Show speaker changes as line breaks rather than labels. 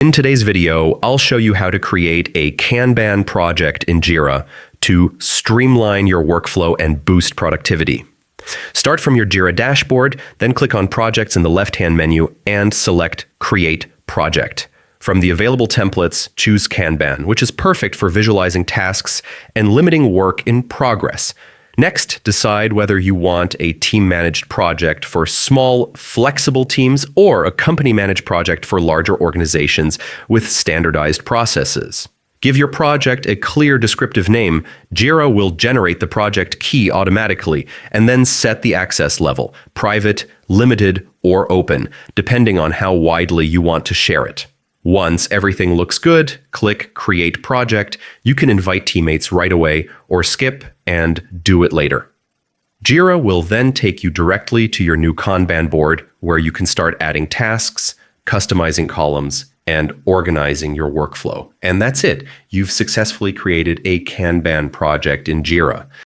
In today's video, I'll show you how to create a Kanban project in Jira to streamline your workflow and boost productivity. Start from your Jira dashboard, then click on Projects in the left-hand menu and select Create Project. From the available templates, choose Kanban, which is perfect for visualizing tasks and limiting work in progress. Next, decide whether you want a team-managed project for small, flexible teams or a company-managed project for larger organizations with standardized processes. Give your project a clear descriptive name. Jira will generate the project key automatically and then set the access level, private, limited, or open, depending on how widely you want to share it. Once everything looks good, click Create Project. You can invite teammates right away or skip and do it later. Jira will then take you directly to your new Kanban board where you can start adding tasks, customizing columns, and organizing your workflow. And that's it. You've successfully created a Kanban project in Jira.